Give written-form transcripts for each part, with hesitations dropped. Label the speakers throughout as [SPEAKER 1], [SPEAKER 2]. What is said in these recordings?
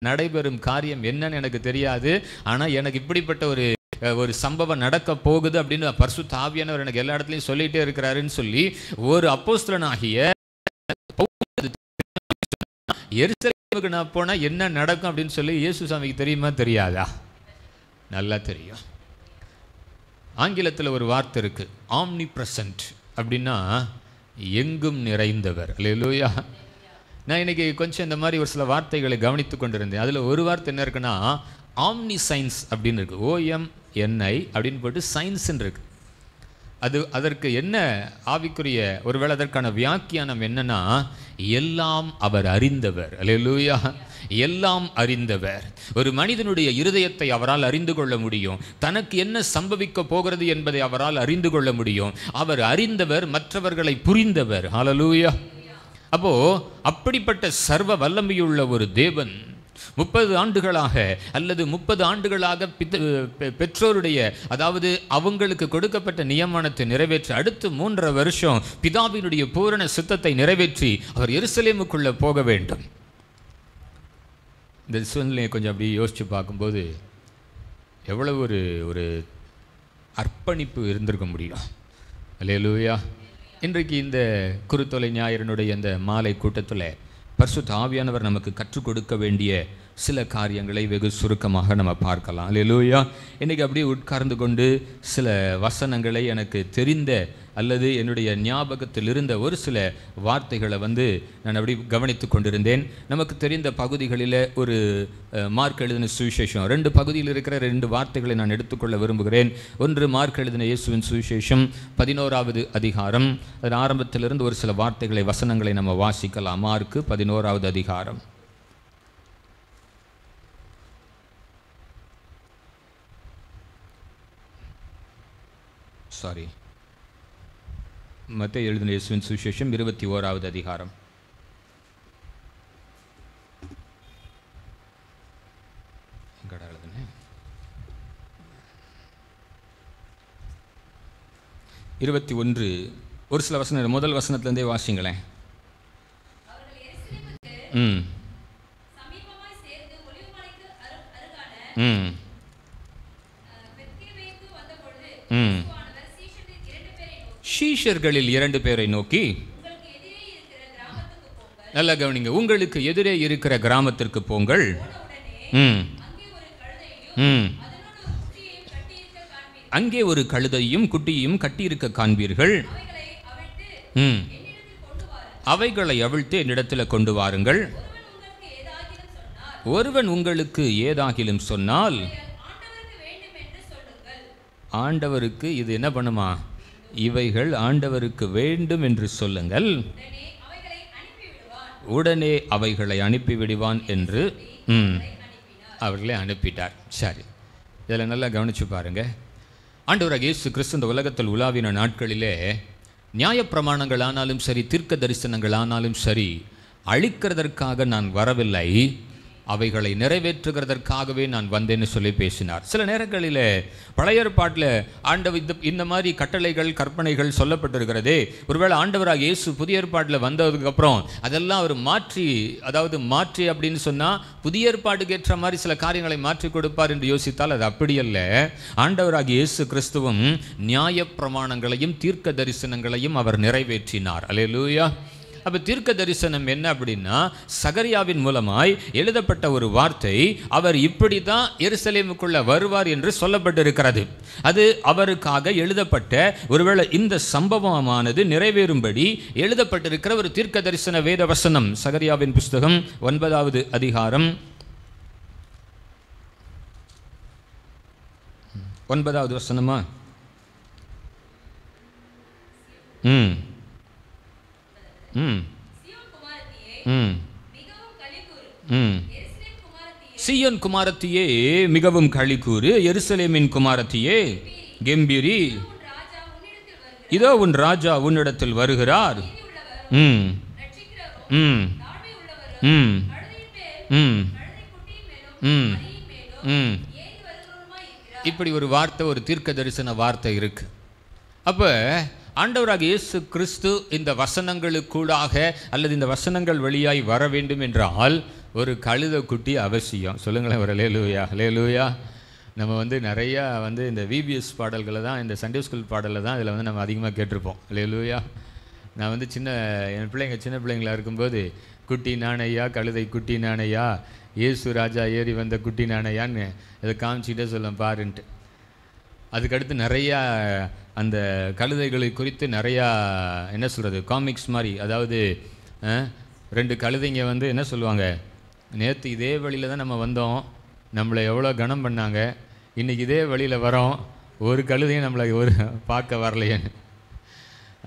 [SPEAKER 1] நடைபெறும் காரியம் என்னன்னு எனக்கு தெரியாது. ஆனால் எனக்கு இப்படிப்பட்ட ஒரு சம்பவம் நடக்க போகுது அப்படின்னு பரிசுத்த ஆவியானவர் எனக்கு எல்லா இடத்துலையும் சொல்லிகிட்டே இருக்கிறாருன்னு சொல்லி ஒரு அப்போஸ்தலனாகிய எருசலேமுக்கு நான் போனால் என்ன நடக்கும் அப்படின்னு சொல்லி இயேசு சாமிக்கு தெரியுமா தெரியாதா? நல்லா தெரியும். ஆங்கிலத்தில் ஒரு வார்த்தை இருக்கு, ஆம்னி பிரசன்ட் அப்படின்னா எங்கும் நிறைந்தவர். அல்லேலூயா. நான் இன்னைக்கு கொஞ்சம் இந்த மாதிரி ஒரு சில வார்த்தைகளை கவனித்து கொண்டிருந்தேன். அதில் ஒரு வார்த்தை என்ன இருக்குன்னா ஆம்னி சயின்ஸ் அப்படின்னு இருக்கு. OMNI அப்படின்னு போட்டு சயின்ஸ்ன்னு இருக்கு. அதற்கு என்ன ஆவிக்குரிய ஒருவேளை அதற்கான வியாக்கியானம் என்னன்னா எல்லாம் அவர் அறிந்தவர். அல்லேலூயா. எல்லாம் அறிந்தவர். ஒரு மனிதனுடைய இருதயத்தை அவரால் அறிந்து கொள்ள முடியும். தனக்கு என்ன சம்பவிக்க போகிறது என்பதை அவரால் அறிந்து கொள்ள முடியும். அவர் அறிந்தவர், மற்றவர்களை புரிந்தவர். ஹல்லேலூயா. அப்போ அப்படிப்பட்ட சர்வ வல்லமையுள்ள ஒரு தேவன் 30 ஆண்டுகளாக அல்லது 30 ஆண்டுகளாக பெற்றோருடைய அதாவது அவங்களுக்கு கொடுக்கப்பட்ட நியமனத்தை நிறைவேற்றி அடுத்து 3.5 வருஷம் பிதாவினுடைய பூரண சித்தத்தை நிறைவேற்றி அவர் எருசலேமுக்குள்ள போக வேண்டும். இந்த சூழ்நிலையை கொஞ்சம் அப்படி யோசித்து பார்க்கும்போது எவ்வளவு ஒரு அர்ப்பணிப்பு இருந்திருக்க முடியும். அல்லேலூயா. இன்றைக்கு இந்த குருத்தொலை ஞாயிறனுடைய இந்த மாலை கூட்டத்தில் பரிசுத்த ஆவியானவர் நமக்கு கற்றுக் கொடுக்க வேண்டிய சில காரியங்களை வெகு சுருக்கமாக நம்ம பார்க்கலாம். அல்லேலூயா. இன்றைக்கி அப்படியே உட்கார்ந்து கொண்டு சில வசனங்களை எனக்கு தெரிந்த அல்லது என்னுடைய ஞாபகத்தில் இருந்த ஒரு சில வார்த்தைகளை நான் அப்படி கவனித்து கொண்டிருந்தேன். நமக்கு தெரிந்த பகுதிகளில் ஒரு மார்க் எழுதின சுவிசேஷம் 2 பகுதியில் இருக்கிற 2 வார்த்தைகளை நான் எடுத்துக்கொள்ள விரும்புகிறேன். ஒன்று மார்க் எழுதின இயேசுவின் சுவிசேஷம் 11வது அதிகாரம். அதன் ஆரம்பத்திலிருந்து ஒரு சில வார்த்தைகளை வசனங்களை நம்ம வாசிக்கலாம். மார்க் 11வது அதிகாரம். மத்தேயு எழுதின இயேசுவின் சுவிசேஷம் 21வது அதிகாரம். எங்கடா எழுதுனே? 21 ஒரு சில வசனம் முதல் வசனத்திலிருந்தே வாசிங்களேன். சீஷர்களில் 2 பேரை நோக்கி, நல்ல கவனிங்க, உங்களுக்கு எதிரே இருக்கிற கிராமத்திற்கு போங்கள். அங்கே ஒரு கழுதையும் குட்டியையும் கட்டியிருக்க காண்பீர்கள். அவைகளை அவிழ்த்து என்னிடத்தில் கொண்டு வாருங்கள். ஒருவன் உங்களுக்கு ஏதாகிலும் சொன்னால் ஆண்டவருக்கு இது என்ன பண்ணுமா, இவைகள் ஆண்டவருக்கு வேண்டும் என்று சொல்லுங்கள். உடனே அவைகளை அனுப்பிவிடுவான் என்று அவர்களை அனுப்பிட்டார். சரி, இதில் நல்லா கவனிச்சு பாருங்க. ஆண்டவராகிய இயேசு கிறிஸ்து இந்த உலகத்தில் உலாவின நாட்களிலே நியாயப்பிரமாணங்கள் ஆனாலும் சரி, தீர்க்க தரிசனங்கள் ஆனாலும் சரி, அழிக்கிறதற்காக நான் வரவில்லை, அவைகளை நிறைவேற்றுகிறதற்காகவே நான் வந்தேன்னு சொல்லி பேசினார். சில நேரங்களில் பழைய ஏற்பாட்டில் ஆண்டவர் இந்த மாதிரி கட்டளைகள் கற்பனைகள் சொல்லப்பட்டிருக்கிறதே, ஒருவேளை ஆண்டவராக இயேசு புதிய ஏற்பாட்டில் வந்ததுக்கப்புறம் அதெல்லாம் அவர் மாற்றி அப்படின்னு சொன்னால் புதிய ஏற்பாட்டுக்கு ஏற்ற மாதிரி சில காரியங்களை மாற்றி கொடுப்பார் என்று யோசித்தால் அது அப்படியல்ல. ஆண்டவராக இயேசு கிறிஸ்துவும் நியாய பிரமாணங்களையும் தீர்க்க தரிசனங்களையும் அவர் நிறைவேற்றினார். அல்லேலூயா. அப்போ தீர்க்க தரிசனம் என்ன அப்படின்னா சகரியாவின் மூலமாய் எழுதப்பட்ட ஒரு வார்த்தை, அவர் இப்படி தான் எருசலேமுக்குள்ள வருவார் என்று சொல்லப்பட்டிருக்கிறது. அது அவருக்காக எழுதப்பட்ட ஒருவேளை இந்த சம்பவமானது நிறைவேறும்படி எழுதப்பட்டிருக்கிற ஒரு தீர்க்க தரிசன வேத வசனம். சகரியாவின் புஸ்தகம் 9வது அதிகாரம் 9வது வசனமா? சீயோன் குமாரத்தியே மிகவும் களிக்கூறு, எருசலேமின் குமாரத்தியே கெம்பீரி, இதோ உன் ராஜா உன்னிடத்தில் வருகிறார். இப்படி ஒரு வார்த்தை, ஒரு தீர்க்க தரிசன வார்த்தை இருக்கு. அப்ப ஆண்டவராக இயேசு கிறிஸ்து இந்த வசனங்களுக்கூடாக அல்லது இந்த வசனங்கள் வழியாய் வர வேண்டும் என்றால் ஒரு கழுதை குட்டி அவசியம். சொல்லுங்களேன் ஒரு அல்லேலூயா. அல்லேலூயா. நம்ம வந்து நிறையா வந்து இந்த விபிஎஸ் பாடல்களை தான், இந்த சண்டே ஸ்கூல் பாடலில் தான் இதில் வந்து நம்ம அதிகமாக கேட்டிருப்போம். அல்லேலூயா. நான் வந்து என் சின்ன பிள்ளைங்களாக இருக்கும்போது குட்டி நாணையா கழுதை குட்டி நாணையா இயேசு ராஜா ஏறி வந்த குட்டி நாணையான்னு இதை காமிச்சிக்கிட்டே சொல்லும் பாருன்ட்டு. அதுக்கடுத்து நிறையா அந்த கழுதைகளை குறித்து நிறையா என்ன சொல்கிறது காமிக்ஸ் மாதிரி, அதாவது 2 கழுதைங்க வந்து என்ன சொல்லுவாங்க, நேற்று இதே வழியில் தான் நம்ம வந்தோம், நம்மளை எவ்வளோ கனம் பண்ணாங்க, இன்றைக்கி இதே வழியில் வரோம், ஒரு கழுதையும் நம்மளை ஒரு பார்க்க வரலையேன்னு.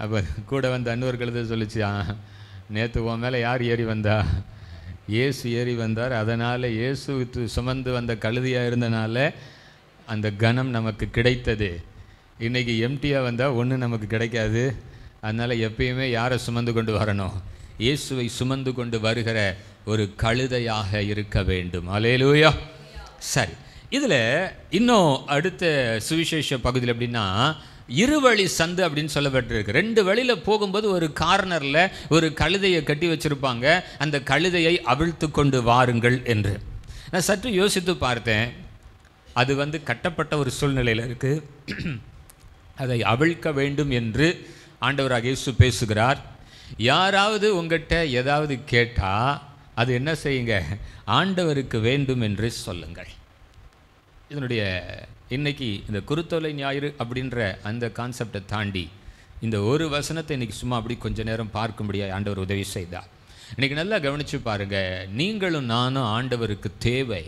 [SPEAKER 1] அப்போ கூட வந்து இன்னொரு கழுதை சொல்லிச்சு, நேற்று உன் மேலே யார் ஏறி வந்தா, இயேசு ஏறி வந்தார், அதனால் இயேசு சுமந்து வந்த கழுதையாக இருந்தனால அந்த கனம் நமக்கு கிடைத்தது. இன்றைக்கி எம்டியாக வந்தால் ஒன்றும் நமக்கு கிடைக்காது. அதனால் எப்பயுமே யாரை சுமந்து கொண்டு வரணும், இயேசுவை சுமந்து கொண்டு வருகிற ஒரு கழுதையாக இருக்க வேண்டும். அல்லேலூயா. சரி, இதில் இன்னும் அடுத்த சுவிசேஷ பகுதியில் எப்படின்னா இருவழி சந்து அப்படின்னு சொல்லப்பட்டிருக்கு. 2 வழியில் போகும்போது ஒரு கார்னரில் ஒரு கழுதையை கட்டி வச்சுருப்பாங்க, அந்த கழுதையை அவிழ்த்து கொண்டு வாருங்கள் என்று. நான் சற்று யோசித்து பார்த்தேன், அது வந்து கட்டப்பட்ட ஒரு சூழ்நிலையில் இருக்குது. அதை அவிழ்க்க வேண்டும் என்று ஆண்டவராக இயேசு பேசுகிறார். யாராவது உங்கள்கிட்ட ஏதாவது கேட்டால் அது என்ன செய்யுங்க, ஆண்டவருக்கு வேண்டும் என்று சொல்லுங்கள். இதனுடைய இன்றைக்கி இந்த குருத்தோலை ஞாயிறு அப்படின்ற அந்த கான்செப்டை தாண்டி இந்த ஒரு வசனத்தை இன்றைக்கி சும்மா அப்படி கொஞ்சம் நேரம் பார்க்கும்படியாக ஆண்டவர் உதவி செய்தார். இன்றைக்கி நல்லா கவனித்து பாருங்கள், நீங்களும் நானும் ஆண்டவருக்கு தேவை.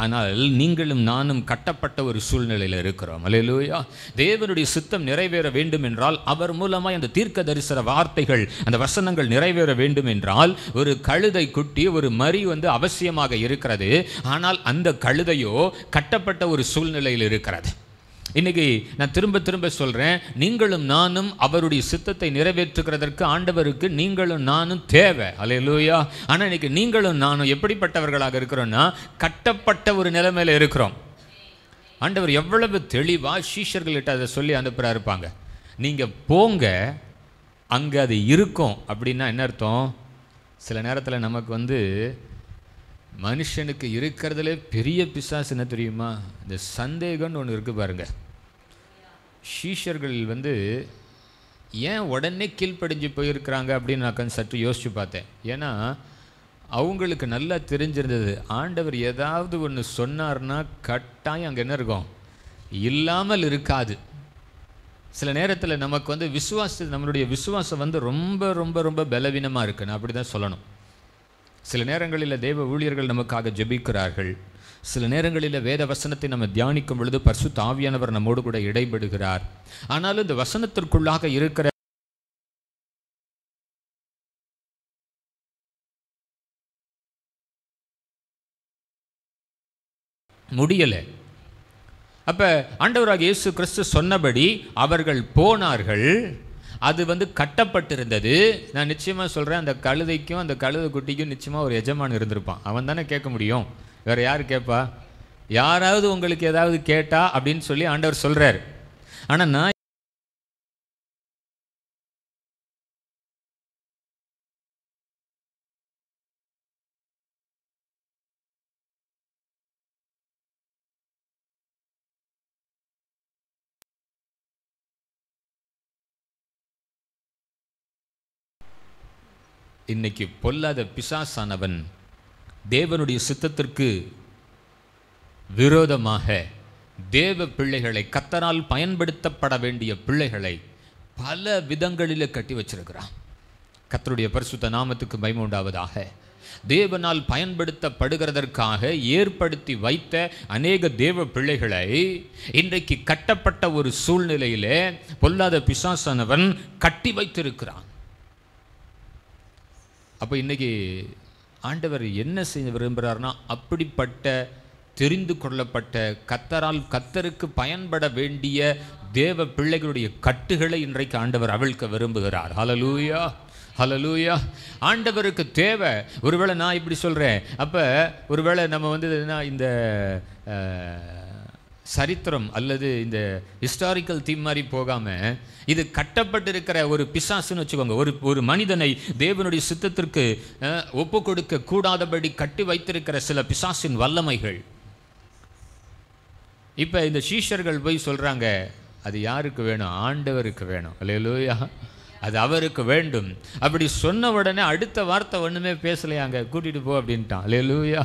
[SPEAKER 1] ஆனால் நீங்களும் நானும் கட்டப்பட்ட ஒரு சூழ்நிலையில் இருக்கிறோம். அல்லேலூயா. தேவனுடைய சித்தம் நிறைவேற வேண்டும் என்றால், அவர் மூலமாக அந்த தீர்க்க தரிசன வார்த்தைகள், அந்த வசனங்கள் நிறைவேற வேண்டும் என்றால், ஒரு கழுதை குட்டி, ஒரு மரி வந்து அவசியமாக இருக்கிறது. ஆனால் அந்த கழுதையோ கட்டப்பட்ட ஒரு சூழ்நிலையில் இருக்கிறது. இன்றைக்கி நான் திரும்ப திரும்ப சொல்கிறேன், நீங்களும் நானும் அவருடைய சித்தத்தை நிறைவேற்றுகிறதற்கு ஆண்டவருக்கு நீங்களும் நானும் தேவை. அல்லேலூயா. ஆனால் இன்றைக்கி நீங்களும் நானும் எப்படிப்பட்டவர்களாக இருக்கிறோன்னா, கட்டப்பட்ட ஒரு நிலைமையில் இருக்கிறோம். ஆண்டவர் எவ்வளவு தெளிவாக சீஷர்கள்கிட்ட அதை சொல்லி அனுப்புகிறா இருப்பாங்க, நீங்கள் போங்க, அங்கே அது இருக்கும். அப்படின்னா என்ன அர்த்தம்? சில நேரத்தில் நமக்கு வந்து மனுஷனுக்கு இருக்கிறதுலே பெரிய பிசாசு என்ன தெரியுமா, இந்த சந்தேகம்னு ஒன்று இருக்குது பாருங்கள். சீஷர்கள் வந்து ஏன் உடனே கீழ்ப்படிஞ்சு போயிருக்கிறாங்க அப்படின்னு நான் சற்று யோசித்து பார்த்தேன். ஏன்னா அவங்களுக்கு நல்லா தெரிஞ்சிருந்தது, ஆண்டவர் ஏதாவது ஒன்று சொன்னார்னா கட்டாயம் அங்கே என்ன இருக்கும், இல்லாமல் இருக்காது. சில நேரத்தில் நமக்கு வந்து நம்மளுடைய விசுவாசம் வந்து ரொம்ப ரொம்ப ரொம்ப பலவீனமாக இருக்குது. நான் அப்படி தான் சொல்லணும். சில நேரங்களில் தேவ ஊழியர்கள் நமக்காக ஜெபிக்கிறார்கள். சில நேரங்களில் வேத வசனத்தை நம்ம தியானிக்கும் பொழுது பரிசுத்த ஆவியானவர் நம்மோடு கூட இடைபடுகிறார். ஆனாலும் இந்த வசனத்திற்குள்ளாக இருக்கிற முடியலை. அப்போ ஆண்டவராக இயேசு கிறிஸ்து சொன்னபடி அவர்கள் போனார்கள். அது வந்து கட்டப்பட்டிருந்தது. நான் நிச்சயமாக சொல்கிறேன், அந்த கழுதைக்கும் அந்த கழுதை குட்டிக்கும் நிச்சயமாக ஒரு எஜமான் இருந்திருப்பான். அவன் தானே கேட்க முடியும், வேறு யார் கேட்பா? யாராவது உங்களுக்கு ஏதாவது கேட்டா அப்படின்னு சொல்லி ஆண்டவர் சொல்கிறார். ஆனால் நான் இன்னைக்கு பொல்லாத பிசாசானவன் தேவனுடைய சித்தத்திற்கு விரோதமாக தேவ பிள்ளைகளை, கர்த்தரால் பயன்படுத்தப்பட வேண்டிய பிள்ளைகளை பல விதங்களில் கட்டி வச்சிருக்கிறான். கர்த்தருடைய பரிசுத்த நாமத்துக்கு மகிமை உண்டாவதாக. தேவனால் பயன்படுத்தப்படுகிறதற்காக ஏற்படுத்தி வைத்த அநேக தேவ பிள்ளைகளை இன்றைக்கு கட்டப்பட்ட ஒரு சூழ்நிலையிலே பொல்லாத பிசாசானவன் கட்டி வைத்திருக்கிறான். அப்போ இன்றைக்கி ஆண்டவர் என்ன செய்ய விரும்புகிறார்னா, அப்படிப்பட்ட தெரிந்து கொள்ளப்பட்ட கர்த்தருக்கு பயன்பட வேண்டிய தேவ பிள்ளைகளுடைய கட்டுகளை இன்றைக்கு ஆண்டவர் அவிழ்க்க விரும்புகிறார். ஹல்லேலூயா, ஹல்லேலூயா. ஆண்டவருக்கு தேவை. ஒருவேளை நான் இப்படி சொல்கிறேன், அப்போ ஒருவேளை நம்ம வந்து இந்த சரித்திரம் அல்லது இந்த ஹிஸ்டாரிக்கல் தீம் மாதிரி போகாமல் இது கட்டப்பட்டிருக்கிற ஒரு பிசாசுன்னு வச்சுக்கோங்க. ஒரு மனிதனை தேவனுடைய சித்தத்திற்கு ஒப்பு கொடுக்க கூடாதபடி கட்டி வைத்திருக்கிற சில பிசாசின் வல்லமைகள். இப்போ இந்த சீஷர்கள் போய் சொல்கிறாங்க, அது யாருக்கு வேணும்? ஆண்டவருக்கு வேணும். அல்லேலூயா, அது அவருக்கு வேண்டும். அப்படி சொன்ன உடனே அடுத்த வார்த்தை ஒன்றுமே பேசலையாங்க, கூட்டிகிட்டு போ அப்படின்ட்டான். அல்லேலூயா.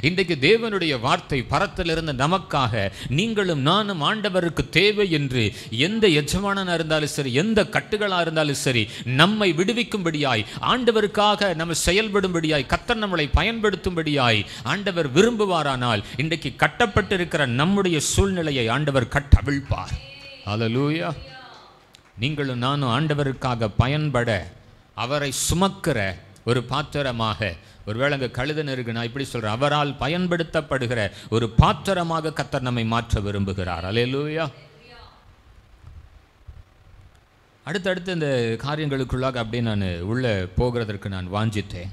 [SPEAKER 1] இன்றைக்கு தேவனுடைய வார்த்தை பரத்திலிருந்து நமக்காக நீங்களும் நானும் ஆண்டவருக்கு தேவை என்று எந்த எஜமானனாக இருந்தாலும் சரி, எந்த கட்டுகளாக இருந்தாலும் சரி, நம்மை விடுவிக்கும்படியாய், ஆண்டவருக்காக நம்ம செயல்படும்படியாய், கர்த்தர் நம்மளை பயன்படுத்தும்படியாய் ஆண்டவர் விரும்புவாரானால் இன்றைக்கு கட்டப்பட்டிருக்கிற நம்முடைய சூழ்நிலையை ஆண்டவர் கட்டவிழ்ப்பார். அல்லேலூயா. நீங்களும் நானும் ஆண்டவருக்காக பயன்பட அவரை சுமக்கிற ஒரு பாத்திரமாக, ஒருவேளை அங்கே கழுதன் இருக்கு, நான் இப்படி சொல்கிறேன், அவரால் பயன்படுத்தப்படுகிற ஒரு பாத்திரமாக கர்த்தர் நம்மை மாற்ற விரும்புகிறார். அல்லேலூயா. அடுத்தடுத்து இந்த காரியங்களுக்குள்ளாக அப்படியே நான் உள்ளே போகிறதற்கு நான் வாஞ்சித்தேன்.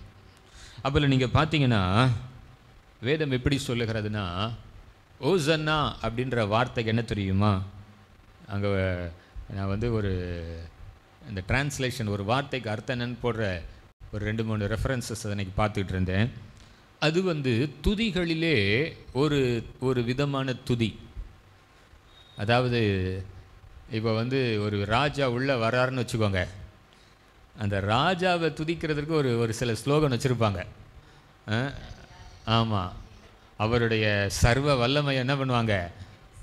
[SPEAKER 1] அப்போ நீங்கள் பார்த்தீங்கன்னா வேதம் எப்படி சொல்லுகிறதுனா, ஓசன்னா அப்படின்ற வார்த்தைக்கு என்ன தெரியுமா? அங்கே நான் ஒரு இந்த டிரான்ஸ்லேஷன், ஒரு வார்த்தைக்கு அர்த்தம் என்னன்னு போடுற ஒரு 2-3 ரெஃபரன்சஸ் அன்றைக்கி பார்த்துக்கிட்டு இருந்தேன். அது துதிகளிலே ஒரு விதமான துதி. அதாவது இப்போ ஒரு ராஜா உள்ளே வராருன்னு வச்சுக்கோங்க, அந்த ராஜாவை துதிக்கிறதுக்கு ஒரு சில ஸ்லோகன் வச்சுருப்பாங்க. ஆமாம், அவருடைய சர்வ வல்லமை என்ன பண்ணுவாங்க,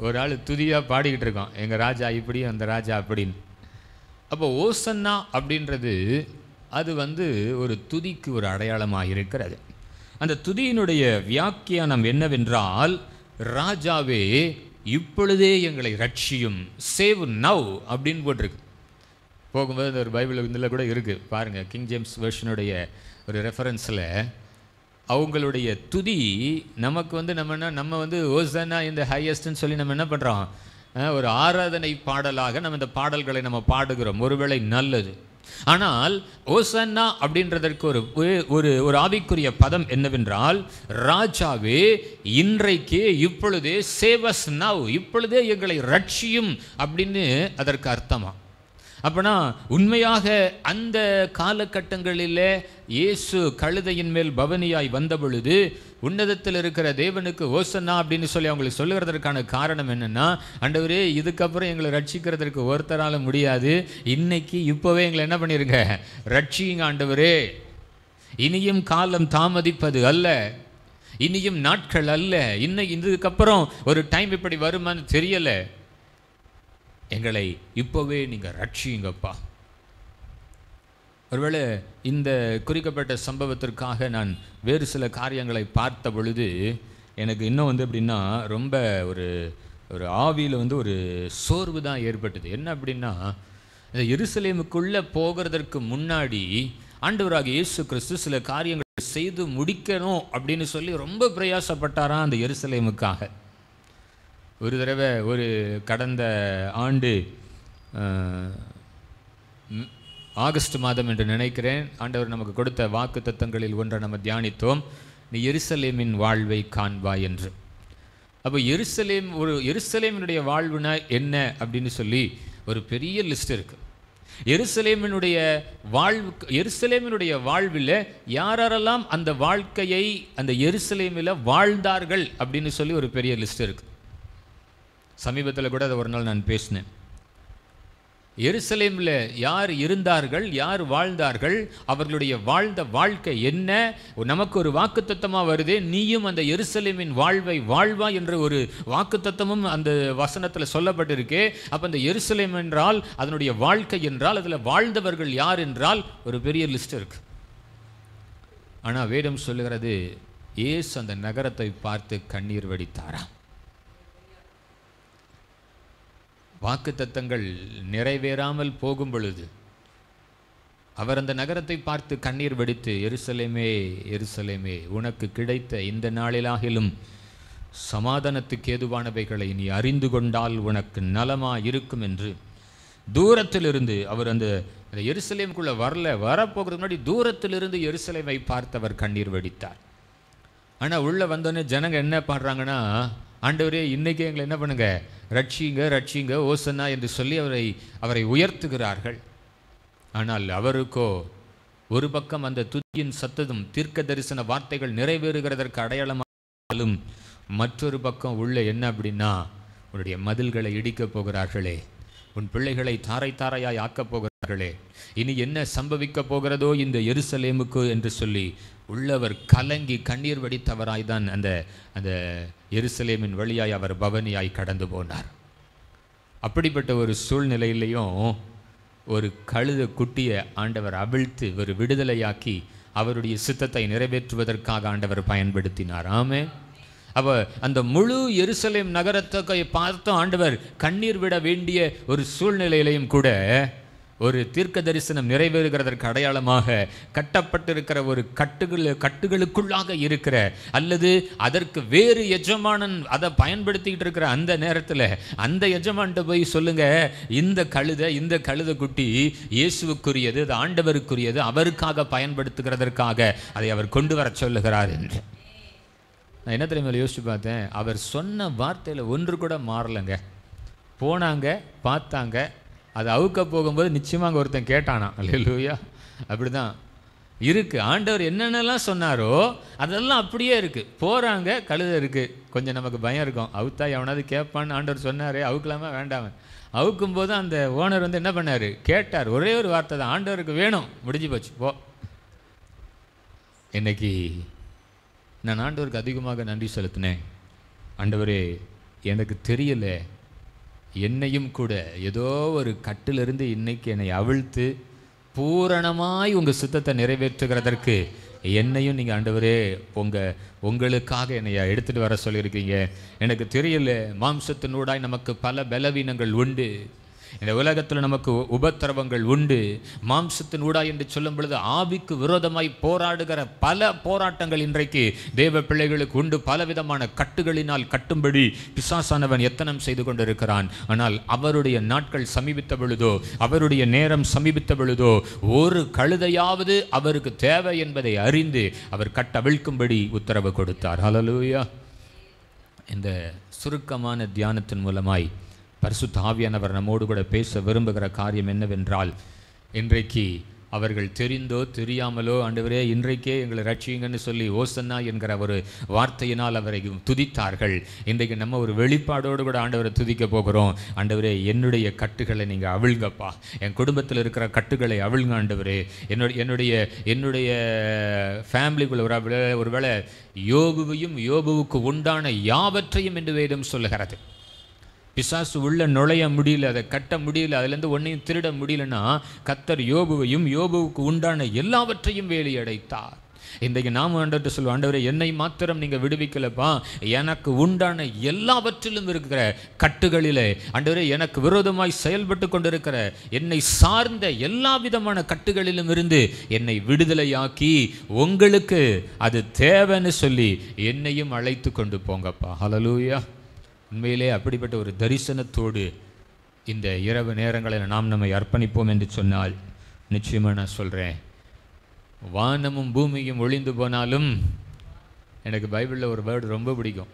[SPEAKER 1] ஒரு ஆள் துதியாக பாடிக்கிட்டு இருக்கோம், எங்கள் ராஜா இப்படி, அந்த ராஜா அப்படின்னு. அப்போ ஓசன்னா அப்படின்றது அது ஒரு துதிக்கு ஒரு அடையாளமாக இருக்கிறது. அந்த துதியினுடைய வியாக்கியானம் என்னவென்றால், ராஜாவே இப்பொழுதே எங்களை ரட்சியும், சேவ் நவ் அப்படின்னு போட்டிருக்கு. போகும்போது ஒரு பைபிள் இதில் கூட இருக்குது பாருங்கள், கிங் ஜேம்ஸ் வெர்ஷனுடைய ஒரு ரெஃபரன்ஸில் அவங்களுடைய துதி நமக்கு நம்ம ஓசன்னா இந்த ஹையஸ்ட்னு சொல்லி நம்ம என்ன பண்ணுறோம், ஒரு ஆராதனை பாடலாக நம்ம இந்த பாடல்களை நம்ம பாடுகிறோம். ஒருவேளை நல்லது. ஆனால் ஓசன்னா அப்படின்றதற்கு ஒரு ஆவிக்குரிய பதம் என்னவென்றால், ராஜாவே இன்றைக்கு இப்பொழுதே, சேவ் அஸ் நவ், இப்பொழுதே எங்களை ரட்சியும் அப்படின்னு அதற்கு அர்த்தமா. அப்போனா உண்மையாக அந்த காலகட்டங்களில் இயேசு கழுதையின் மேல் பவனியாய் வந்த பொழுது உன்னதத்தில் இருக்கிற தேவனுக்கு ஓசன்னா அப்படின்னு சொல்லி அவங்களுக்கு சொல்லுகிறதற்கான காரணம் என்னென்னா, ஆண்டவரே இதுக்கப்புறம் எங்களை ரட்சிக்கிறதுக்கு ஒருத்தரால் முடியாது, இன்னைக்கு இப்போவே எங்களை என்ன பண்ணிருங்க, ரட்சியுங்க ஆண்டவரே. இனியும் காலம் தாமதிப்பது அல்ல, இனியும் நாட்கள் அல்ல, இதுக்கப்புறம் ஒரு டைம் இப்படி வருமானு தெரியலை, எங்களை இப்போவே நீங்கள் ரட்சியுங்கப்பா. ஒருவேளை இந்த குறிக்கப்பட்ட சம்பவத்திற்காக நான் வேறு சில காரியங்களை பார்த்த பொழுது எனக்கு இன்னும் எப்படின்னா ரொம்ப ஒரு ஆவியில் ஒரு சோர்வு தான் ஏற்பட்டது. என்ன அப்படின்னா, இந்த எருசலேமுக்குள்ளே போகிறதற்கு முன்னாடி ஆண்டவராகிய இயேசு கிறிஸ்து சில காரியங்களை செய்து முடிக்கணும் அப்படின்னு சொல்லி ரொம்ப பிரயாசப்பட்டாராம் அந்த எருசலேமுக்காக. ஒரு தடவை கடந்த ஆண்டு ஆகஸ்ட் மாதம் என்று நினைக்கிறேன், ஆண்டவர் நமக்கு கொடுத்த வாக்கு தத்தங்களில் ஒன்றை நம்ம தியானித்தோம், நீ எருசலேமின் வாழ்வை காண்பாய் என்று. அப்போ எருசலேமினுடைய வாழ்வுனா என்ன அப்படின்னு சொல்லி ஒரு பெரிய லிஸ்ட் இருக்குது. எருசலேமினுடைய வாழ்வில் யாரெல்லாம் அந்த வாழ்க்கையை அந்த எருசலேமில் வாழ்ந்தார்கள் அப்படின்னு சொல்லி ஒரு பெரிய லிஸ்ட் இருக்குது. சமீபத்தில் கூட அதை ஒரு நாள் நான் பேசினேன். எருசலேமில் யார் இருந்தார்கள், யார் வாழ்ந்தார்கள், அவர்களுடைய வாழ்ந்த வாழ்க்கை என்ன, நமக்கு ஒரு வாக்குத்தத்தமாக வருதே, நீயும் அந்த எருசலேமின் வாழ்வை வாழ்வா என்ற ஒரு வாக்குத்தத்தமும் அந்த வசனத்தில் சொல்லப்பட்டிருக்கே. அப்போ அந்த எருசலேம் என்றால் அதனுடைய வாழ்க்கை என்றால் அதில் வாழ்ந்தவர்கள் யார் என்றால் ஒரு பெரிய லிஸ்ட் இருக்கு. ஆனால் வேதம் சொல்லுகிறது, இயேசு அந்த நகரத்தை பார்த்து கண்ணீர் வடித்தாராம். வாக்குத்தத்தங்கள் நிறைவேறாமல் போகும் பொழுது அவர் அந்த நகரத்தை பார்த்து கண்ணீர் வடித்து, எருசலேமே எருசலேமே, உனக்கு கிடைத்த இந்த நாளிலாகிலும் சமாதானத்துக்கு ஏதுவானவைகளை நீ அறிந்து கொண்டால் உனக்கு நலமாக இருக்கும் என்று தூரத்திலிருந்து, அவர் அந்த எருசலேமுக்குள்ளே வரப்போகிறது முன்னாடி தூரத்திலிருந்து எருசலேமை பார்த்து அவர் கண்ணீர் வடித்தார். ஆனால் உள்ளே வந்தோடனே ஜனங்க என்ன பாடுறாங்கன்னா, ஆண்டவரே இன்னைக்கு எங்களை என்ன பண்ணுங்க, ரட்சிங்க ரட்சிங்க ஓசன்னா என்று சொல்லி அவரை உயர்த்துகிறார்கள். ஆனால் அவருக்கோ ஒரு பக்கம் அந்த துதியின் சத்ததும் தீர்க்க தரிசன வார்த்தைகள் நிறைவேறுகிறதற்கு அடையாளமாலும், மற்றொரு பக்கம் உள்ள என்ன அப்படின்னா, உன்னுடைய மதில்களை இடிக்கப் போகிறார்களே, உன் பிள்ளைகளை தாரை தாரையாய் ஆக்கப் போகிறார்களே, இனி என்ன சம்பவிக்க போகிறதோ இந்த எருசலேமுக்கு என்று சொல்லி உள்ளவர் கலங்கி கண்ணீர் வடித்தவராய்தான் அந்த அந்த எருசலேமின் வழியாய் அவர் பவனியாய் கடந்து போனார். அப்படிப்பட்ட ஒரு சூழ்நிலையிலையும் ஒரு கழுத குட்டியை ஆண்டவர் அவிழ்த்து ஒரு விடுதலையாக்கி அவருடைய சித்தத்தை நிறைவேற்றுவதற்காக ஆண்டவர் பயன்படுத்தினார். ஆமே. அப்போ அந்த முழு எருசலேம் நகரத்தை பார்த்து ஆண்டவர் கண்ணீர் விட வேண்டிய ஒரு சூழ்நிலையிலையும் கூட ஒரு தீர்க்க தரிசனம் நிறைவேறுகிறதற்கு அடையாளமாக கட்டப்பட்டிருக்கிற ஒரு கட்டுகளுக்குள்ளாக இருக்கிற அல்லது அதற்கு வேறு எஜமானன் அதை பயன்படுத்திக்கிட்டு இருக்கிற அந்த நேரத்தில் அந்த எஜமான்கிட்ட போய் சொல்லுங்க, இந்த கழுத குட்டி இயேசுவுக்குரியது, அது ஆண்டவருக்குரியது, அவருக்காக பயன்படுத்துகிறதற்காக அதை அவர் கொண்டு வர சொல்லுகிறார் என்று. நான் என்ன தெரியுமா யோசிச்சு பார்த்தேன், அவர் சொன்ன வார்த்தையில் ஒன்று கூட மாறலைங்க. போனாங்க, பார்த்தாங்க, அது அவுக்க போகும்போது நிச்சயமாக அங்கே ஒருத்தன் கேட்டானா. அல்லேலூயா. அப்படி தான் இருக்குது. ஆண்டவர் என்னென்னலாம் சொன்னாரோ அதெல்லாம் அப்படியே இருக்குது. போகிறாங்க, கழுதை இருக்குது, கொஞ்சம் நமக்கு பயம் இருக்கும், அவுத்தா எவனாவது கேட்பான்னு ஆண்டவர் சொன்னார், அவுக்கலாமா வேண்டாம. அவுக்கும்போது அந்த ஓனர் வந்து என்ன பண்ணார், கேட்டார். ஒரே ஒரு வார்த்தை தான், ஆண்டவருக்கு வேணும், முடிஞ்சு போச்சு போ. இன்னைக்கு நான் ஆண்டவருக்கு அதிகமாக நன்றி செலுத்தினேன். ஆண்டவரே எனக்கு தெரியலை, என்னையும் கூட ஏதோ ஒரு கட்டிலிருந்து இன்னைக்கு என்னை அவிழ்த்து பூரணமாய் உங்கள் சித்தத்தை நிறைவேற்றுகிறதற்கு என்னையும் நீங்கள் ஆண்டவரே உங்களுக்காக என்னை எடுத்துகிட்டு வர சொல்லியிருக்கீங்க. எனக்கு தெரியல, மாம்சத்தினூடாய் நமக்கு பல பலவீனங்கள் உண்டு, இந்த உலகத்தில் நமக்கு உபத்திரவங்கள் உண்டு. மாம்சத்தின் ஊடாய் என்று சொல்லும் பொழுது ஆவிக்கு விரோதமாய் போராடுகிற பல போராட்டங்கள் இன்றைக்கு தேவ பிள்ளைகளுக்கு உண்டு. பலவிதமான கட்டுகளினால் கட்டும்படி பிசாசானவன் எத்தனம் செய்து கொண்டிருக்கிறான். ஆனால் அவருடைய நாட்கள் சமீபித்த பொழுதோ, அவருடைய நேரம் சமீபித்த பொழுதோ, ஒரு கழுதையாவது அவருக்கு தேவை என்பதை அறிந்து அவர் கட்டவிழ்க்கும்படி உத்தரவு கொடுத்தார். ஹல்லேலூயா. இந்த சுருக்கமான தியானத்தின் மூலமாய் பரிசுத்த ஆவியானவர் நம்மோடு கூட பேச விரும்புகிற காரியம் என்னவென்றால், இன்றைக்கு அவர்கள் தெரிந்தோ தெரியாமலோ ஆண்டவரே இன்றைக்கே எங்களை ரட்சியுங்கன்னு சொல்லி ஓசன்னா என்கிற ஒரு வார்த்தையினால் அவரை துதித்தார்கள். இன்றைக்கு நம்ம ஒரு வெளிப்பாடோடு கூட ஆண்டவரை துதிக்க போகிறோம். ஆண்டவரே என்னுடைய கட்டுகளை நீங்கள் அவிழ்ங்கப்பா, என் குடும்பத்தில் இருக்கிற கட்டுகளை அவிழ்ங்க ஆண்டவரே. என்னுடைய ஃபேமிலிக்குள்ள ஒருவேளை யோபுவையும் யோபுவுக்கு உண்டான யாவற்றையும் என்று வேதம் சொல்லுகிறது. பிசாசு உள்ள நுழைய முடியல, அதை கட்ட முடியல, அதுலேருந்து ஒன்றையும் திருட முடியலன்னா கர்த்தர் யோபுவையும் யோபுவுக்கு உண்டான எல்லாவற்றையும் வேலியடைத்தார். இன்றைக்கு நாம் ஆண்டவர்கிட்ட சொல்லுவோம், ஆண்டவரே என்னை மாத்திரம் நீங்கள் விடுவிக்கலப்பா, எனக்கு உண்டான எல்லாவற்றிலும் இருக்கிற கட்டுகளிலே ஆண்டவரே எனக்கு விரோதமாய் செயல்பட்டு கொண்டிருக்கிற என்னை சார்ந்த எல்லா விதமான கட்டுகளிலும் இருந்து என்னை விடுதலையாக்கி உங்களுக்கு அது தேவைன்னு சொல்லி என்னையும் அழைத்து கொண்டு போங்கப்பா. ஹல்லேலூயா. உண்மையிலே அப்படிப்பட்ட ஒரு தரிசனத்தோடு இந்த இரவு நேரங்களில் நாம் நம்மை அர்ப்பணிப்போம் என்று சொன்னால் நிச்சயமாக நான் சொல்கிறேன், வானமும் பூமியும் ஒழிந்து போனாலும், எனக்கு பைபிளில் ஒரு வேர்டு ரொம்ப பிடிக்கும்.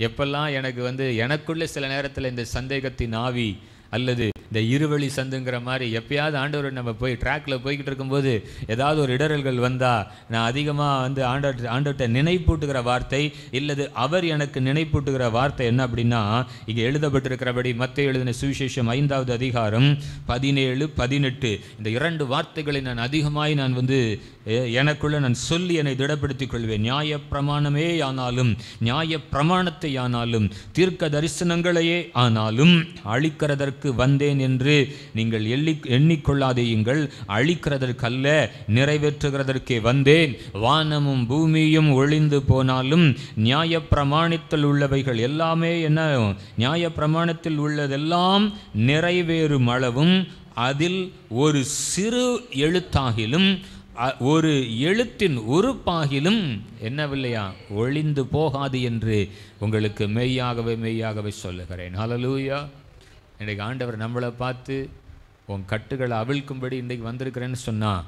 [SPEAKER 1] எப்பெல்லாம் எனக்கு எனக்குள்ளே சில நேரத்தில் இந்த சந்தேகத்தின் ஆவி அல்லது இந்த இருவழி சந்துங்கிற மாதிரி எப்பயாவது ஆண்டவர் நம்ம போய் ட்ராக்கில் போய்கிட்டு இருக்கும்போது ஏதாவது ஒரு இடரல்கள் வந்தால் நான் அதிகமாக ஆண்டவர்கிட்ட நினைப்பூட்டுகிற வார்த்தை இல்லது அவர் எனக்கு நினைப்பூட்டுகிற வார்த்தை என்ன அப்படின்னா, இங்கே எழுதப்பட்டிருக்கிறபடி மத்தேயு எழுதின சுவிசேஷம் 5வது அதிகாரம் 17-18 இந்த 2 வார்த்தைகளை நான் அதிகமாய் நான் எனக்குள்ளே நான் சொல்லி என்னை திடப்படுத்திக் கொள்வேன். நியாய பிரமாணமே ஆனாலும், நியாய பிரமாணத்தை ஆனாலும், தீர்க்க தரிசனங்களையே ஆனாலும் அழிக்கிறதற்கு வந்தேன் என்று நீங்கள் எண்ணிக்கொள்ளாதேயுங்கள். அழிக்கிறதற்கல்ல, நிறைவேற்றுகிறதற்கே வந்தேன். வானமும் பூமியும் ஒழிந்து போனாலும் நியாய பிரமாணத்தில் உள்ளவைகள் எல்லாமே என்ன, நியாய பிரமாணத்தில் உள்ளதெல்லாம் நிறைவேறும் அளவும் அதில் ஒரு சிறு எழுத்தாகிலும் ஒரு எழுத்தின் உறுப்பாகிலும் என்னவில்லையா ஒழிந்து போகாது என்று உங்களுக்கு மெய்யாகவே சொல்லுகிறேன். ஹல்லேலூயா. இன்றைக்கு ஆண்டவர் நம்மளை பார்த்து உன் கட்டுகளை அவிழ்க்கும்படி இன்றைக்கு வந்திருக்கிறேன்னு சொன்னால்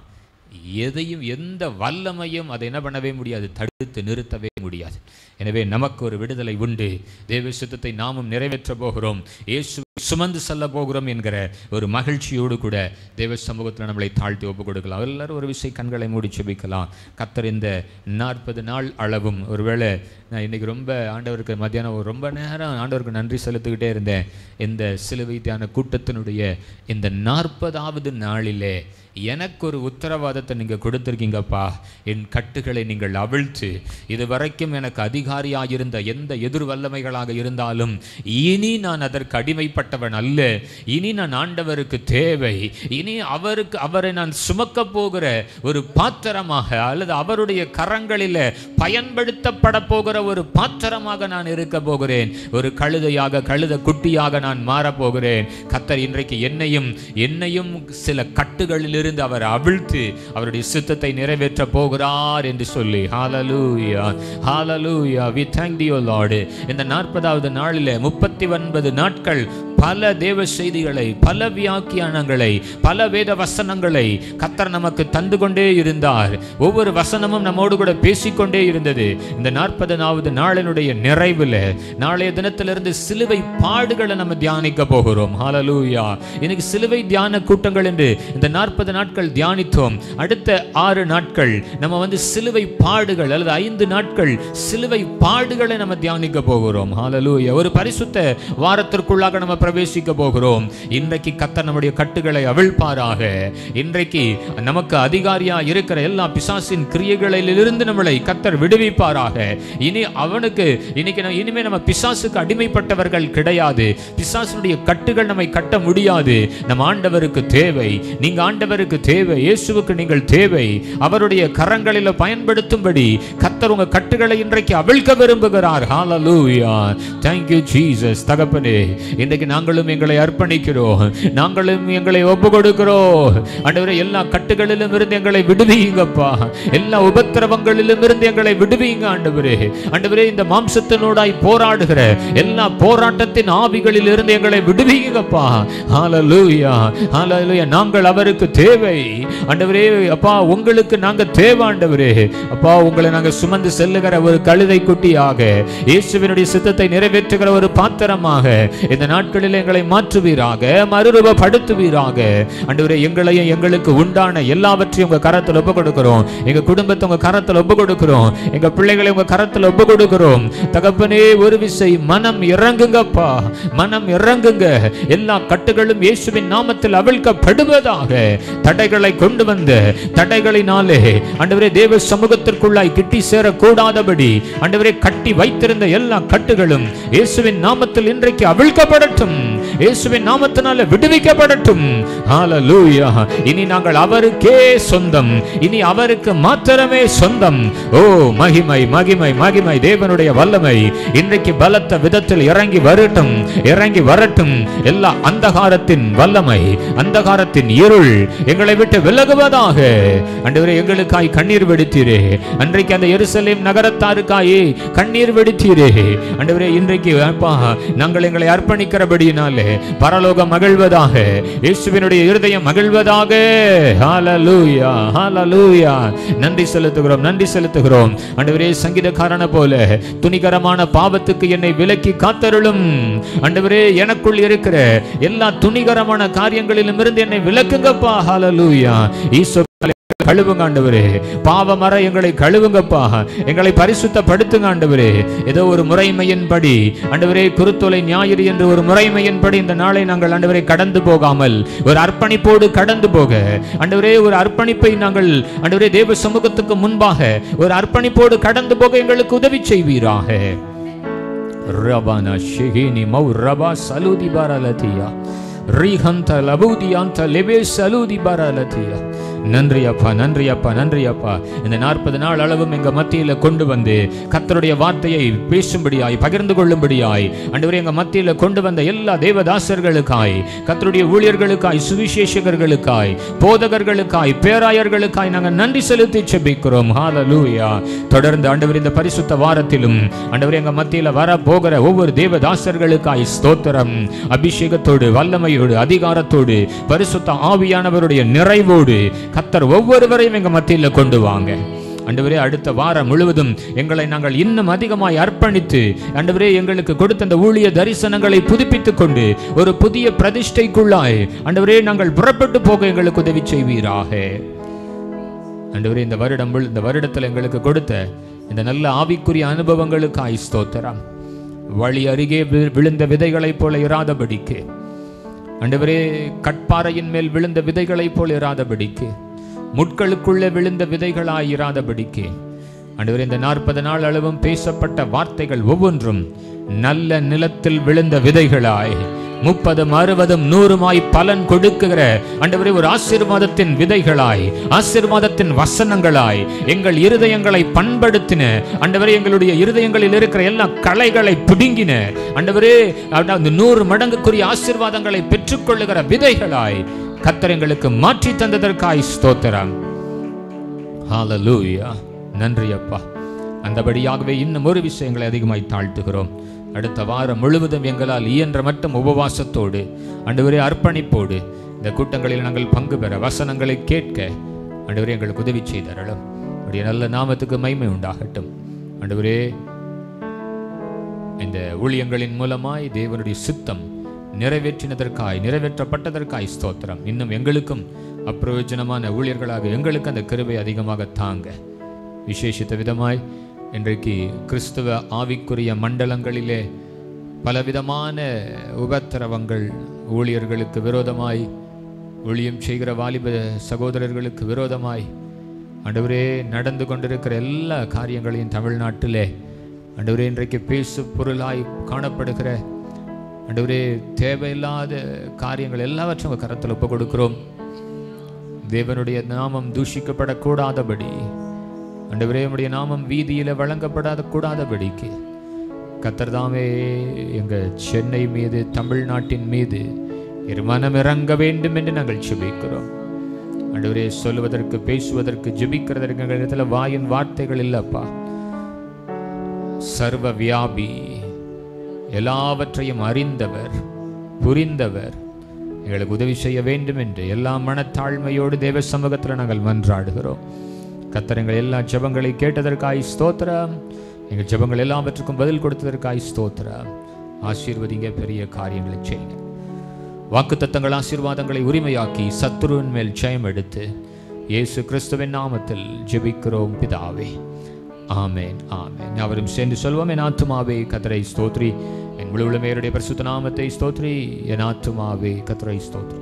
[SPEAKER 1] எதையும் எந்த வல்லமையும் அதை என்ன பண்ணவே முடியாது, தடுத்து நிறுத்தவே முடியாது. எனவே நமக்கு ஒரு விடுதலை உண்டு. தேவ சித்தத்தை நாமும் நிறைவேற்ற போகிறோம், இயேசு சுமந்து செல்ல போகிறோம் என்கிற ஒரு மகிழ்ச்சியோடு கூட தேவ சமூகத்தில் நம்மளை தாழ்த்தி ஒப்பு கொடுக்கலாம். எல்லாரும் ஒரு விஷயம் கண்களை மூடி செபிக்கலாம். கர்த்தர் இந்த 40 நாள் அளவும், ஒருவேளை நான் இன்றைக்கி ரொம்ப ஆண்டவருக்கு மத்தியானம் ரொம்ப நேரம் ஆண்டவருக்கு நன்றி செலுத்திக்கிட்டே இருந்தேன். இந்த சிலுவை தியான கூட்டத்தினுடைய இந்த 40வது நாளிலே எனக்கு ஒரு உத்தரவாதத்தை நீங்கள் கொடுத்துருக்கீங்கப்பா. என் கட்டுகளை நீங்கள் அவிழ்த்து, இது வரைக்கும் எனக்கு அதிகாரியாக இருந்த எந்த எதிர் வல்லமைகளாக இருந்தாலும் இனி நான் அதற்கு அடிமைப்பட்டவன் அல்ல. இனி நான் ஆண்டவருக்கு தேவை. இனி அவரை நான் சுமக்க போகிற ஒரு பாத்திரமாக, அல்லது அவருடைய கரங்களில் பயன்படுத்தப்பட போகிற ஒரு பாத்திரமாக நான் இருக்க போகிறேன். ஒரு கழுதையாக, கழுத குட்டியாக நான் மாறப்போகிறேன். கர்த்தர் இன்றைக்கு என்னையும் சில கட்டுகளில் இருந்து அவர் அவிழ்த்து அவருடைய சித்தத்தை நிறைவேற்ற போகிறார் என்று சொல்லி, ஹalleluya hallelujah, we thank you Lord. இந்த 40வது நாளிலே 39 நாட்கள் பல தேவ செய்திகளை, பல வியாக்கியானங்களை, பல வேத வசனங்களை கர்த்தர் நமக்கு தந்து கொண்டே இருந்தார். ஒவ்வொரு வசனமும் நம்மோடு கூட பேசிக்கொண்டே இருந்தது. இந்த 40வது நாளினுடைய நிறைவில் நாளைய தினத்திலிருந்து சிலுவை பாடுகளை நம்ம தியானிக்க போகிறோம். ஹalleluya. இன்னைக்கு சிலுவை தியான கூட்டங்கள் என்று இந்த 40 நாட்கள் தியானித்தோம். அடுத்த 6 நாட்கள் நம்ம சிலுவை பாடுகள், அல்லது 5 நாட்கள் சிலுவை பாடுகளை நம்ம தியானிக்க போகிறோம். ஹalleluya. ஒரு பரிசுத்த வாரத்திற்குள்ளாக நம்ம பிரவேசிக்க போகிறோம். இன்றைக்கு கர்த்தர் நம்முடைய கட்டுகளை அவிழ்ப்பாராக. இன்றைக்கு நமக்கு அதிகாரியா இருக்கிற எல்லா பிசாசின் கிரியைகளிலிருந்து நம்மளை கர்த்தர் விடுவிப்பாராக. இனிமே நம்ம பிசாசுக்கு அடிமைப்பட்டவர்கள் கிடையாது. பிசாசுடைய கட்டுகள் நம்மை கட்ட முடியாது. நம் ஆண்டவருக்கு தேவை. நீங்க ஆண்டவருக்கு தேவை. இயேசுவுக்கு நீங்கள் தேவை. அவருடைய கரங்களில் பயன்படுத்தும்படி கர்த்தர் உங்க கட்டுகளை இன்றைக்கு அவிழ்க்க விரும்புகிறார். ஹalleluya. thank you Jesus. தகப்பனே, இன்றைக்கு நாங்களும் எங்களை அர்ப்பணிக்கிறோம். நாங்களும் எங்களை ஒப்பு கொடுக்கிறோம். ஆண்டவரே, எல்லா கட்டுகளிலும் இருந்து எங்களை விடுவீங்கப்பா. எல்லா உபத்திரவங்களிலும் இருந்து எங்களை விடுவீங்க ஆண்டவரே. ஆண்டவரே, இந்த மாம்சத்தினோடாய் போராடுகிற எல்லா போராட்டத்தின் ஆவிகளில் இருந்து எங்களை விடுவீங்கப்பா. ஹalleluya hallelujah. நாங்கள் அவருக்கு தேவை ஆண்டவரே. அப்பா, உங்களுக்கு நாங்க தேவை ஆண்டவரே. அப்பா, உங்களை நாங்க சுமந்து செல்லுகிற ஒரு கழுதை குட்டியாக, இயேசுவினுடைய சித்தத்தை நிறைவேற்றுகிற ஒரு பாத்திரமாக இந்த நாட்களில் எங்களை மாற்றுவீராக, மறுரூபப்படுத்துவீராக. ஆண்டவரே, எங்களையும் எங்களுக்கு உண்டான எல்லாவற்றையும் உங்க கரத்தில் ஒப்பு கொடுக்கிறோம். எங்க குடும்பத்தை உங்க கரத்தில் ஒப்பு கொடுக்கிறோம். எங்க பிள்ளைகளை உங்க கரத்தில் ஒப்பு கொடுக்கிறோம். தகப்பனே, ஒரு விசை மனம் இறங்குங்கப்பா, மனம் இறங்குங்க. எல்லா கட்டுகளும் இயேசுவின் நாமத்தில் அவிழ்க்கப்படுவதாக. தடைகளை கொண்டு வந்த தடைகளினாலே ஆண்டவரே தேவ சமூகத்திற்குள்ளாய் கிட்டி சேரக்கூடாதபடி ஆண்டவரே கட்டி வைத்திருந்த எல்லா கட்டுகளும் இயேசுவின் நாமத்தில் இன்றைக்கு அவிழ்க்கப்படட்டும். இயேசுவின் நாமத்தினால விடுவிக்கப்படட்டும். ஹalleluya. இனி நாங்கள் அவருக்கே சொந்தம். இனி அவருக்கு மாத்திரமே சொந்தம். ஓ, மகிமை மகிமை மகிமை. தேவனுடைய வல்லமை இன்றைக்கு பலத்த விதத்தில் இறங்கி வரட்டும், இறங்கி வரட்டும். எல்லா அந்தகாரத்தின் வல்லமை, அந்தகாரத்தின் இருள் எங்களை விட்டு விலகுவதாக. ஆண்டவரே, எங்களுக்காய் கண்ணீர் வெடித்தீரே. அன்றைக்கு அந்த எருசலேம் நகரத்தாருக்காய் கண்ணீர் வெடித்தீரே. ஆண்டவரே, இன்றைக்கு அப்பா, நாங்கள் எங்களை அர்ப்பணிக்கிறபடியினாலே பரலோகம் மகிழ்வதாக, இயேசுவினுடைய இருதயம் மகிழ்வதாக. ஹalleluya hallelujah. நன்றி செலுத்துகிறோம், நன்றி செலுத்துகிறோம். ஆண்டவரே, சங்கீதக்காரனை போல துணிகரமான பாவத்துக்கு என்னை விலக்கி காத்தருளும். ஆண்டவரே, எனக்குள் இருக்கிற எல்லா துணிகரமான காரியங்களிலும் இருந்து என்னை விலக்குங்கப்பா. ஹalleluya. கழுவுங்க ஆண்டவரே. பாவமற எங்களை கழுவுங்கப்பா. எங்களை பரிசுத்தப்படுத்துங்க ஆண்டவரே. ஏதோ ஒரு முறைமையின்படி ஆண்டவரே, குருத்தோலை ஞாயிறு என்று ஒரு முறைமையின்படி இந்த நாளை நாங்கள் ஆண்டவரை கடந்து போகாமல் ஒரு அர்ப்பணிப்போடு கடந்து போக ஆண்டவரே, ஒரு அர்ப்பணிப்பை நாங்கள் ஆண்டவரே தேவ சமூகத்துக்கு முன்பாக ஒரு அர்ப்பணிப்போடு கடந்து போக எங்களுக்கு உதவி செய்வீராக. ரபானா ஷெகினி மௌ ரபா சலூதி பரலதியா ரீஹந்த லபூதியாந்த லெபே சலூதி பரலதியா. நன்றி அப்பா, நன்றி அப்பா, நன்றி அப்பா. இந்த 40 நாள் அளவும் எங்க மத்தியில கொண்டு வந்து கர்த்தருடைய வார்த்தையை பேசும்படியாய், பகிர்ந்து கொள்ளும்படியாய் ஆண்டவரே எங்க மத்தியில கொண்டு வந்த எல்லா தேவதாசர்களுக்காய், கர்த்தருடைய ஊழியர்களுக்காய், சுவிசேஷகர்களுக்காய், போதகர்களுக்காய், பேராயர்களுக்காய் நாங்கள் நன்றி செலுத்தி செபிக்கிறோம். ஹalleluya. தொடர்ந்து ஆண்டவரே, இந்த பரிசுத்த வாரத்திலும் ஆண்டவரே எங்க மத்தியில வர போகிற ஒவ்வொரு தேவதாசர்களுக்காய் ஸ்தோத்திரம். அபிஷேகத்தோடு, வல்லமையோடு, அதிகாரத்தோடு, பரிசுத்த ஆவியானவருடைய நிறைவோடு கர்த்தர் ஒவ்வொருவரையும் எங்கள் மத்தியில் கொண்டு வாங்க ஆண்டவரே. அடுத்த வாரம் முழுவதும் எங்களை நாங்கள் இன்னும் அதிகமாய் அர்ப்பணித்து ஆண்டவரே எங்களுக்கு கொடுத்த அந்த ஊழிய தரிசனங்களை புதுப்பித்துக் கொண்டு ஒரு புதிய பிரதிஷ்டைக்குள்ளாய் ஆண்டவரே நாங்கள் புறப்பட்டு போக எங்களுக்கு உதவி செய்வீராக ஆண்டவரே. இந்த வருடத்தில் எங்களுக்கு கொடுத்த இந்த நல்ல ஆவிக்குரிய அனுபவங்களுக்காய் ஸ்தோத்திரம். வழி அருகே விழுந்த விதைகளைப் போல இராதபடிக்கு ஆண்டவரே, கட்பாறையின் மேல் விழுந்த விதைகளைப் போல இராதபடிக்கு, முட்களுக்குள்ளே விழுந்த விதைகளாய் இராதபடிக்கு ஆண்டவரே, இந்த 40 நாள் அளவும் பேசப்பட்ட வார்த்தைகள் ஒவ்வொன்றும் நல்ல நிலத்தில் விழுந்த விதைகளாய் 30, 60, 100 பலன் கொடுக்குகிற ஆண்டவரே ஒரு ஆசீர்வாதத்தின் விதைகளாய், ஆசீர்வாதத்தின் வசனங்களாய் எங்கள் இருதயங்களை பண்படுத்தின ஆண்டவரே. எங்களுடைய இருதயங்களில் இருக்கிற எல்லா களைகளை பிடுங்கின ஆண்டவரே. 100 மடங்குக்குரிய ஆசீர்வாதங்களை பெற்றுக்கொள்ளுகிற விதைகளாய் கர்த்தர் எங்களுக்கு மாற்றி தந்ததற்காய் ஸ்தோத்திரம். ஹல்லேலூயா. நன்றி அப்பா. அந்தபடியாகவே இன்னும் ஒரு விஷயங்களை அதிகமாய் தாழ்த்துகிறோம். அடுத்த வாரம் முழுவதும் எங்களால் இயன்ற மட்டும் உபவாசத்தோடு ஆண்டவரே அர்ப்பணிப்போடு இந்த கூட்டங்களில் நாங்கள் பங்கு பெற, வசனங்களை கேட்க ஆண்டவரே எங்களுக்கு உதவி செய்தரலும். உடைய நல்ல நாமத்துக்கு மகிமை உண்டாகட்டும் ஆண்டவரே. இந்த ஊழியங்களின் மூலமாய் தேவனுடைய சித்தம் நிறைவேற்றப்பட்டதற்காய் ஸ்தோத்திரம். இன்னும் எங்களுக்கும் அப்பிரயோஜனமான ஊழியர்களாக எங்களுக்கு அந்த கிருபை அதிகமாக தாங்க. விசேஷித்த விதமாய் இன்றைக்கு கிறிஸ்துவ ஆவிக்குரிய மண்டலங்களிலே பலவிதமான உபத்திரவங்கள், ஊழியர்களுக்கு விரோதமாய், ஊழியம் செய்கிற வாலிப சகோதரர்களுக்கு விரோதமாய் ஆண்டவரே நடந்து கொண்டிருக்கிற எல்லா காரியங்களையும் தமிழ்நாட்டிலே ஆண்டவரே இன்றைக்கு பேசு பொருளாய் காணப்படுகிற ஆண்டவரே தேவையில்லாத காரியங்கள் எல்லாவற்றையும் கரத்தில் ஒப்பு கொடுக்கிறோம். தேவனுடைய நாமம் தூஷிக்கப்படக்கூடாதபடி ஆண்டவரே உம்முடைய நாமம் வீதியில் வழங்கப்படாத கூடாதபடிக்கு கர்த்தர் தாமே எங்கள் சென்னை மீது, தமிழ்நாட்டின் மீது மனம் இறங்க வேண்டும் என்று நாங்கள் ஜெபிக்கிறோம் ஆண்டவரே. சொல்லுவதற்கு, பேசுவதற்கு, ஜெபிக்கிறதற்கு எங்கள் இடத்துல வாயின் வார்த்தைகள் இல்லப்பா. சர்வ வியாபி, எல்லாவற்றையும் அறிந்தவர், புரிந்தவர், எங்களுக்கு உதவி செய்ய வேண்டும் என்று எல்லா மனத்தாழ்மையோடு தேவ சமூகத்தில் நாங்கள் மன்றாடுகிறோம். கர்த்தர் எங்கள் எல்லா ஜெபங்களை கேட்டதற்காய் ஸ்தோத்திரம். எங்கள் ஜெபங்கள் எல்லாவற்றுக்கும் பதில் கொடுத்ததற்காய் ஸ்தோத்திரம். ஆசீர்வதிங்க, பெரிய காரியங்களை செய்யுங்க. வாக்குத்தத்தங்கள், ஆசீர்வாதங்களை உரிமையாக்கி சத்துருவின் மேல் ஜெயம் எடுத்து இயேசு கிறிஸ்துவின் நாமத்தில் ஜெபிக்கிறோம் பிதாவே. ஆமென், ஆமென். யாவரும் சேர்ந்து சொல்வோம். என் ஆத்துமாவே கர்த்தரை ஸ்தோத்ரி, என் முழு உள்ளமையுடைய பரிசுத்த நாமத்தை ஸ்தோத்ரி. என் ஆத்துமாவே கர்த்தரை ஸ்தோத்ரி,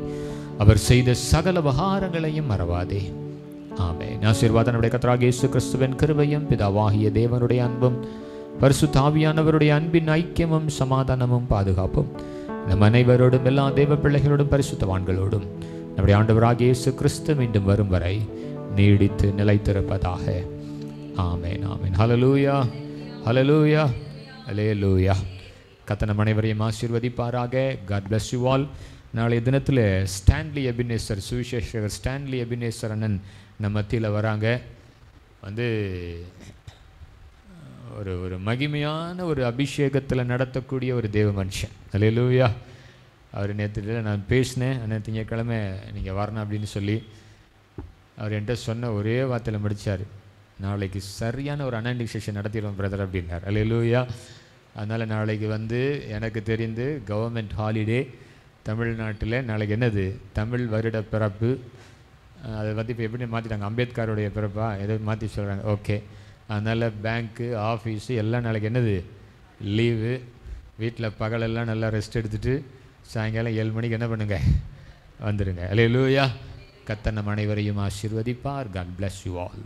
[SPEAKER 1] அவர் செய்த சகல உபகாரங்களையும் மறவாதே. ஆமென். ஆசீர்வாதம் நம்முடைய கர்த்தராகிய இயேசு கிறிஸ்துவின் கிருபையும் பிதாவாகிய தேவனுடைய அன்பும் பரிசுத்த ஆவியானவருடைய அன்பின் ஐக்கியமும் சமாதானமும் பாதுகாப்பும் நம் அனைவரோடும், எல்லா தேவ பிள்ளைகளோடும், பரிசுத்தவான்களோடும் நம்முடைய ஆண்டவராகிய இயேசு கிறிஸ்து மீண்டும் வரும் வரை நீடித்து நிலைத்திருப்பதாக. ஆமென், ஆமென். ஹல்லேலூயா, ஹல்லேலூயா, ஹல்லேலூயா. கர்த்தர் நம் அனைவரையும் ஆசீர்வதிப்பாராக. God bless you all. நாளைய தினத்தில் ஸ்டான்லி எபினேசர், சுவிசேஷகர் ஸ்டான்லி எபினேசர் அண்ணன் நம்ம மத்தியில் வராங்க. ஒரு மகிமையான ஒரு அபிஷேகத்தில் நடத்தக்கூடிய ஒரு தேவ மனுஷன். ஹல்லேலூயா. அவர் நேற்று நான் பேசினேன், அண்ணன் திங்கட்கிழமை நீங்கள் வரணும் அப்படின்னு சொல்லி அவர் என்கிட்ட சொன்ன ஒரே வார்த்தையில் முடித்தார். நாளைக்கு சரியான ஒரு அனாண்டிக் செஷன் நடத்திடுவோம் பிரதர் அப்படின்னார். ஹல்லேலூயா. அதனால் நாளைக்கு எனக்கு தெரிந்து கவர்மெண்ட் ஹாலிடே தமிழ்நாட்டில். நாளைக்கு என்னது, தமிழ் வருட பிறப்பு. அதை இப்போ எப்படி மாற்றிட்டாங்க, அம்பேத்கருடைய பிறப்பா ஏதோ மாற்றி சொல்கிறாங்க. ஓகே. அதனால் பேங்க்கு, ஆஃபீஸு எல்லாம் நாளைக்கு என்னது, லீவு. வீட்டில் பகலெல்லாம் நல்லா ரெஸ்ட் எடுத்துகிட்டு சாயங்காலம் 7 மணிக்கு என்ன பண்ணுங்க, வந்துடுங்க. ஹல்லேலூயா. கர்த்தர் நம் அனைவரையும் ஆசீர்வதிப்பார். God bless you all.